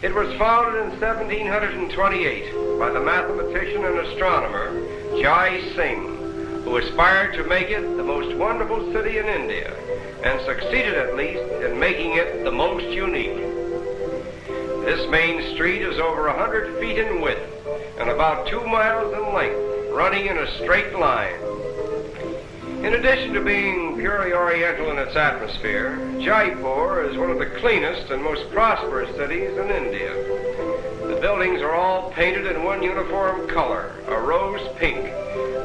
It was founded in 1728 by the mathematician and astronomer Jai Singh, who aspired to make it the most wonderful city in India, and succeeded at least in making it the most unique. This main street is over 100 feet in width and about 2 miles in length, running in a straight line. In addition to being purely oriental in its atmosphere, Jaipur is one of the cleanest and most prosperous cities in India. The buildings are all painted in one uniform color, a rose pink,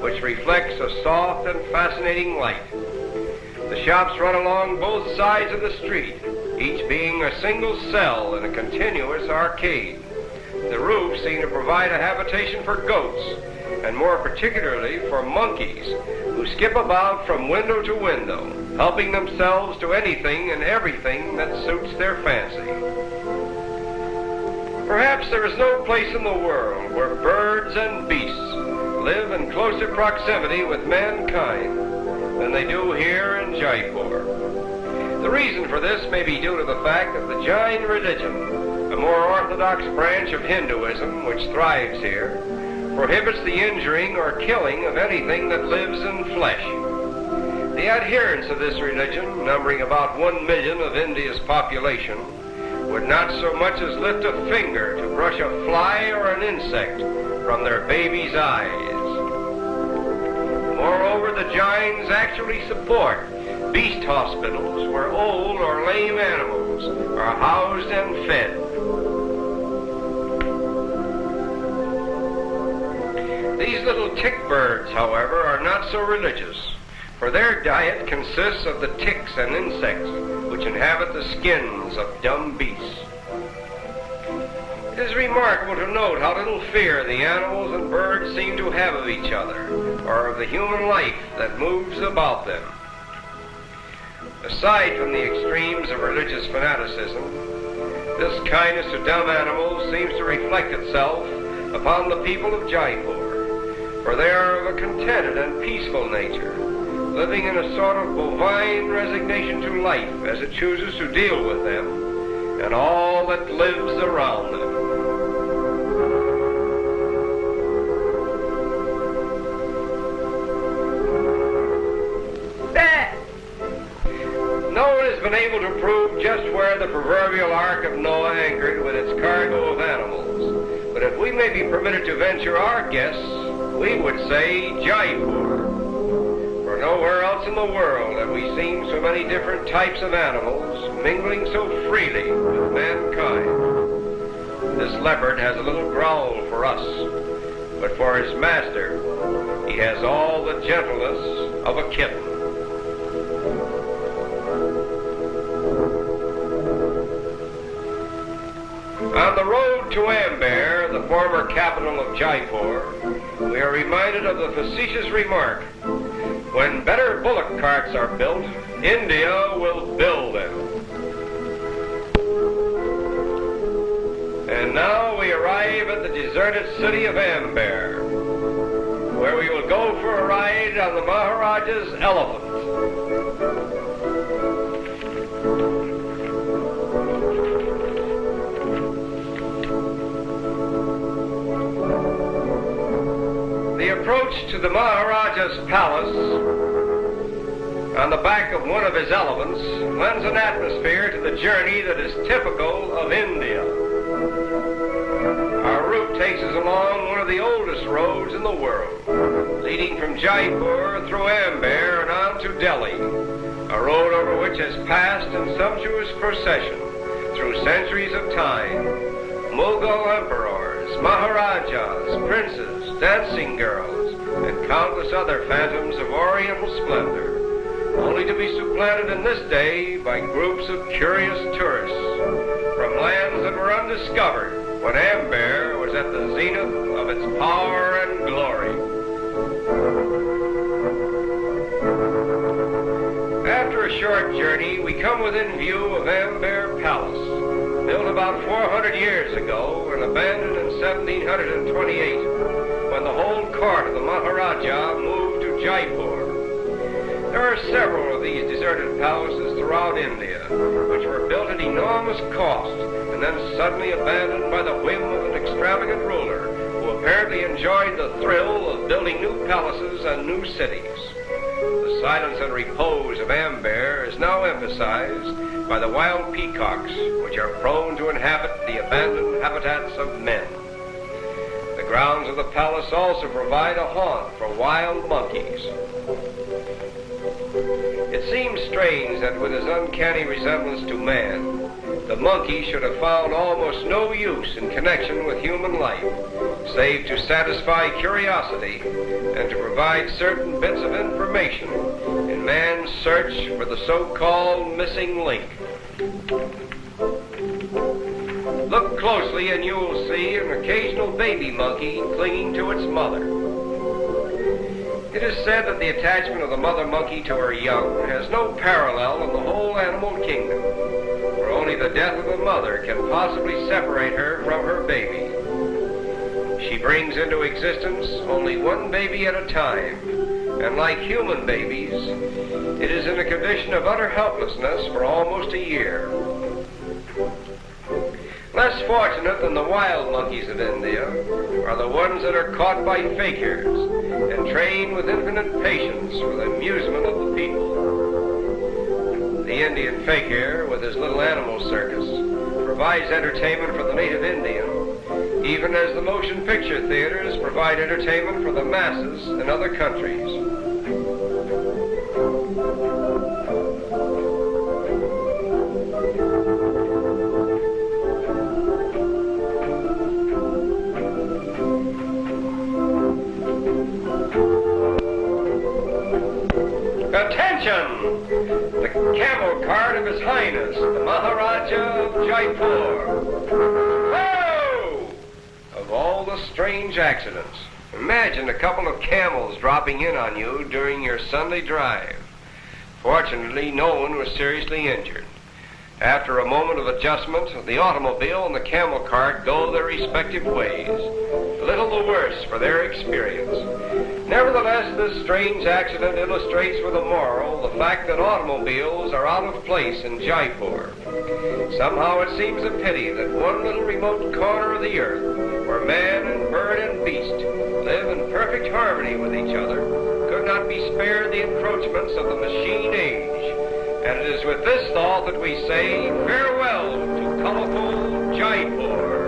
which reflects a soft and fascinating light. The shops run along both sides of the street, each being a single cell in a continuous arcade. The roofs seem to provide a habitation for goats, and more particularly for monkeys, who skip about from window to window, helping themselves to anything and everything that suits their fancy. Perhaps there is no place in the world where birds and beasts live in closer proximity with mankind than they do here in Jaipur. The reason for this may be due to the fact that the Jain religion, a more orthodox branch of Hinduism which thrives here, prohibits the injuring or killing of anything that lives in flesh. The adherents of this religion, numbering about 1 million of India's population, would not so much as lift a finger to brush a fly or an insect from their baby's eyes. Moreover, the Jains actually support beast hospitals where old or lame animals are housed and fed. These little tick birds, however, are not so religious, for their diet consists of the ticks and insects which inhabit the skins of dumb beasts. It is remarkable to note how little fear the animals and birds seem to have of each other, or of the human life that moves about them. Aside from the extremes of religious fanaticism, this kindness to dumb animals seems to reflect itself upon the people of Jaipur, for they are of a contented and peaceful nature, living in a sort of bovine resignation to life as it chooses to deal with them and all that lives around them. No one has been able to prove just where the proverbial Ark of Noah anchored with its cargo of animals, but if we may be permitted to venture our guess, we would say Jaipur. For nowhere else in the world have we seen so many different types of animals mingling so freely with mankind. This leopard has a little growl for us, but for his master, he has all the gentleness of a kitten. On the road to Amber, the former capital of Jaipur, we are reminded of the facetious remark, "When better bullock carts are built, India will build them." And now we arrive at the deserted city of Amber, where we will go for a ride on the Maharaja's elephant. The approach to the Maharaja's palace on the back of one of his elephants lends an atmosphere to the journey that is typical of India. Our route takes us along one of the oldest roads in the world, leading from Jaipur through Amber and on to Delhi, a road over which has passed in sumptuous procession through centuries of time Mughal emperors, Maharajas, princes, dancing girls, and countless other phantoms of Oriental splendor, only to be supplanted in this day by groups of curious tourists from lands that were undiscovered when Amber was at the zenith of its power and glory. After a short journey, we come within view of Amber Palace, built about 400 years ago and abandoned in 1728, when the whole court of the Maharaja moved to Jaipur. There are several of these deserted palaces throughout India, which were built at enormous cost and and then suddenly abandoned by the whim of an extravagant ruler who apparently enjoyed the thrill of building new palaces and new cities. The silence and repose of Amber is now emphasized by the wild peacocks, which are prone to inhabit the abandoned habitats of men. The grounds of the palace also provide a haunt for wild monkeys. It seems strange that with his uncanny resemblance to man, the monkey should have found almost no use in connection with human life, save to satisfy curiosity and to provide certain bits of information in man's search for the so-called missing link. Look closely and you will see an occasional baby monkey clinging to its mother. It is said that the attachment of the mother monkey to her young has no parallel in the whole animal kingdom, for only the death of the mother can possibly separate her from her baby. She brings into existence only one baby at a time, and like human babies, it is in a condition of utter helplessness for almost a year. Less fortunate than the wild monkeys of India are the ones that are caught by fakirs and trained with infinite patience for the amusement of the people. The Indian fakir, with his little animal circus, provides entertainment for the native Indian, even as the motion picture theaters provide entertainment for the masses in other countries. Attention! The camel cart of His Highness, the Maharaja of Jaipur. Whoa! Of all the strange accidents, imagine a couple of camels dropping in on you during your Sunday drive. Fortunately, no one was seriously injured. After a moment of adjustment, the automobile and the camel cart go their respective ways, little the worse for their experience. Nevertheless, this strange accident illustrates with a moral the fact that automobiles are out of place in Jaipur. Somehow it seems a pity that one little remote corner of the earth, where man and bird and beast live in perfect harmony with each other, could not be spared the encroachments of the machine age. And it is with this thought that we say farewell to colorful Jaipur.